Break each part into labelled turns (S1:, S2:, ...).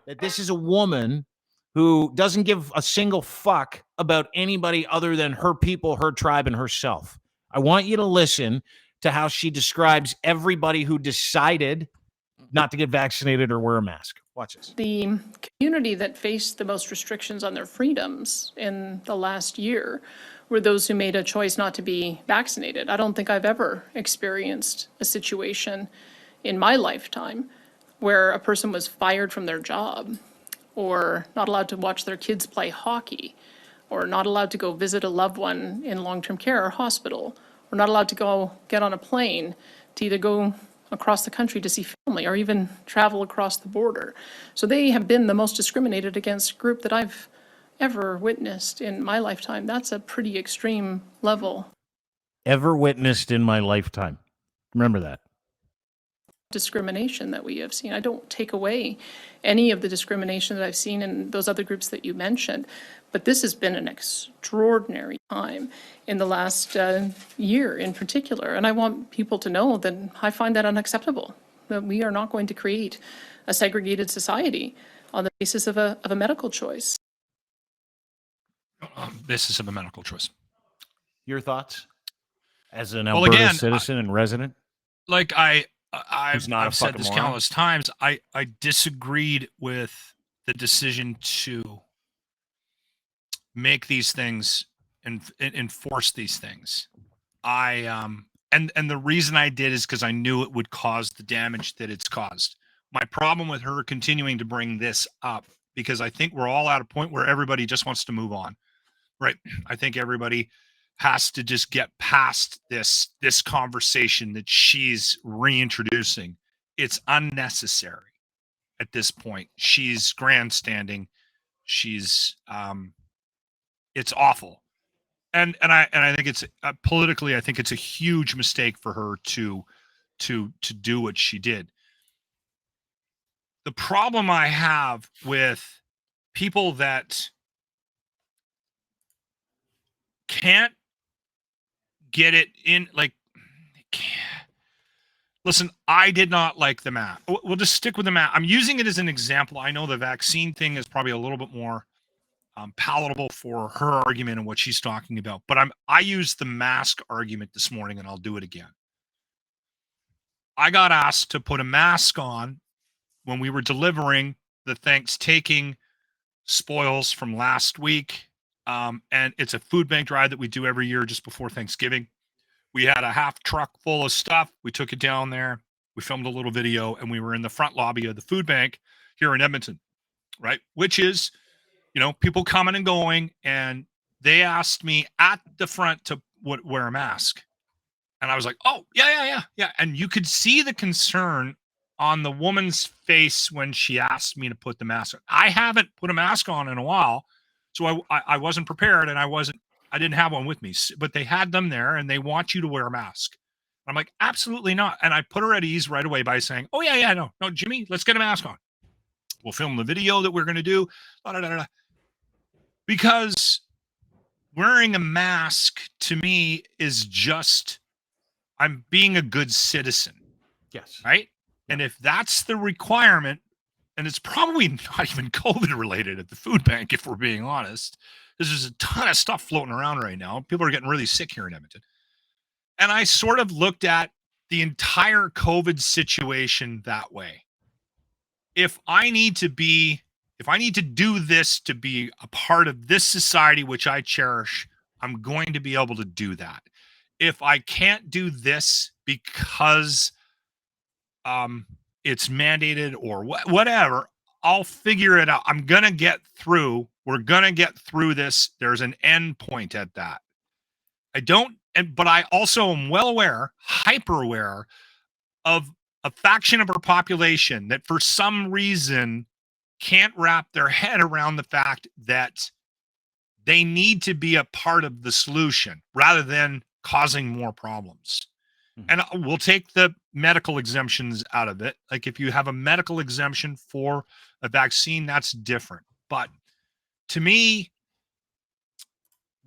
S1: That this is a woman who doesn't give a single fuck about anybody other than her people, her tribe, and herself. I want you to listen to how she describes everybody who decided not to get vaccinated or wear a mask. Watch this.
S2: The community that faced the most restrictions on their freedoms in the last year were those who made a choice not to be vaccinated. I don't think I've ever experienced a situation in my lifetime where a person was fired from their job, or not allowed to watch their kids play hockey, or not allowed to go visit a loved one in long-term care or hospital, or not allowed to go get on a plane to either go across the country to see family or even travel across the border. So they have been the most discriminated against group that I've ever witnessed in my lifetime. That's a pretty extreme level.
S1: Ever witnessed in my lifetime. Remember that.
S2: Discrimination that we have seen. I don't take away any of the discrimination that I've seen in those other groups that you mentioned, but this has been an extraordinary time in the last year in particular. And I want people to know that I find that unacceptable, that we are not going to create a segregated society on the basis of a medical choice.
S3: Basis of a medical choice.
S1: Your thoughts as an Alberta citizen and resident?
S3: Like I've said this countless times. I disagreed with the decision to make these things and enforce these things. And the reason I did is because I knew it would cause the damage that it's caused. My problem with her continuing to bring this up, because I think we're all at a point where everybody just wants to move on, right? I think everybody has to just get past this conversation that she's reintroducing. It's unnecessary at this point. She's grandstanding. She's it's awful. And I think it's politically, I think it's a huge mistake for her to do what she did. The problem I have with people that can't get it in, like, listen, I did not like the math. We'll just stick with the math. I'm using it as an example. I know the vaccine thing is probably a little bit more palatable for her argument and what she's talking about, but I used the mask argument this morning, and I'll do it again. I got asked to put a mask on when we were delivering the Thanksgiving spoils from last week. And it's a food bank drive that we do every year just before Thanksgiving. We had a half truck full of stuff. We took it down there. We filmed a little video, and we were in the front lobby of the food bank here in Edmonton, right? Which is, people coming and going. And they asked me at the front to wear a mask. And I was like, oh, yeah. And you could see the concern on the woman's face when she asked me to put the mask on. I haven't put a mask on in a while, so I wasn't prepared, and I didn't have one with me. But they had them there, and they want you to wear a mask. I'm like, absolutely not. And I put her at ease right away by saying, oh, yeah, no, Jimmy, let's get a mask on. We'll film the video that we're going to do. Because wearing a mask to me is just, I'm being a good citizen.
S1: Yes.
S3: Right? And if that's the requirement, and it's probably not even COVID related at the food bank, if we're being honest, there's a ton of stuff floating around right now. People are getting really sick here in Edmonton. And I sort of looked at the entire COVID situation that way. If I need to do this to be a part of this society, which I cherish, I'm going to be able to do that. If I can't do this because it's mandated or whatever, I'll figure it out. I'm going to get through. We're going to get through this. There's an end point at that. But I also am well aware, hyper aware of a faction of our population that for some reason can't wrap their head around the fact that they need to be a part of the solution rather than causing more problems. And we'll take the medical exemptions out of it. Like if you have a medical exemption for a vaccine, that's different. But to me,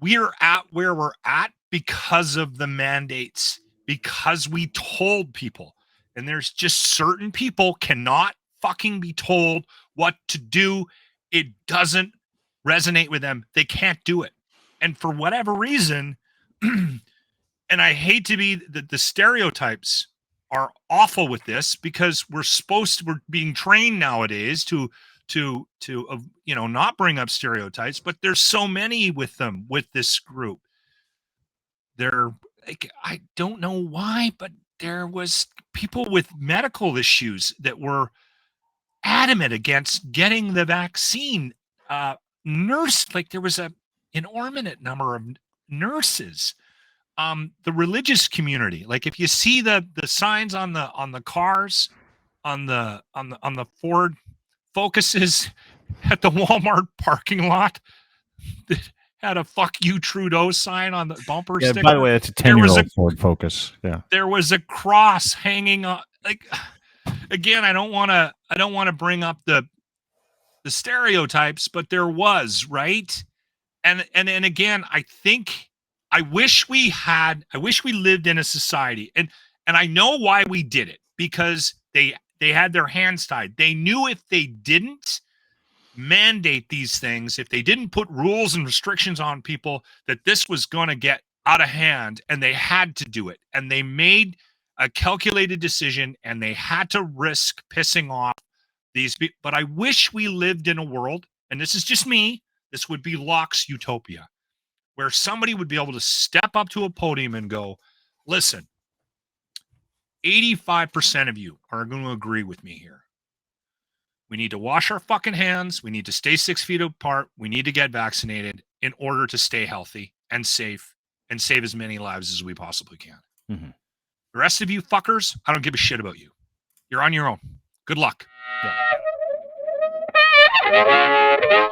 S3: we're at where we're at because of the mandates, because we told people. And there's just certain people cannot fucking be told what to do. It doesn't resonate with them. They can't do it. And for whatever reason, and I hate to be the stereotypes are awful with this, because we're being trained nowadays to not bring up stereotypes, but there's so many with them, with this group. They're like, I don't know why, but there was people with medical issues that were adamant against getting the vaccine. There was an inordinate number of nurses. The religious community, like if you see the signs on the cars, on the Ford Focuses at the Walmart parking lot that had a "fuck you Trudeau" sign on the bumper sticker.
S1: By the way, it's a 10-year-old Ford Focus. Yeah.
S3: There was a cross hanging on. Like, again, I don't want to bring up the stereotypes, but there was, right? And again, I wish we lived in a society, and I know why we did it, because they had their hands tied. They knew if they didn't mandate these things, if they didn't put rules and restrictions on people, that this was going to get out of hand, and they had to do it. And they made a calculated decision, and they had to risk pissing off these people. But I wish we lived in a world, and this is just me, this would be Locke's utopia, where somebody would be able to step up to a podium and go, listen, 85% of you are going to agree with me here. We need to wash our fucking hands. We need to stay 6 feet apart. We need to get vaccinated in order to stay healthy and safe and save as many lives as we possibly can.
S1: Mm-hmm.
S3: The rest of you fuckers, I don't give a shit about you. You're on your own. Good luck.
S1: Yeah.